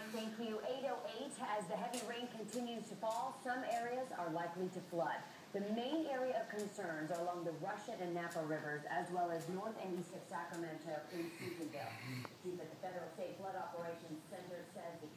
right, thank you. 8:08, as the heavy rain continues to fall, some areas are likely to flood. The main area of concerns are along the Russian and Napa rivers, as well as north and east of Sacramento in Susanville. The chief at the Federal State Flood Operations Center says the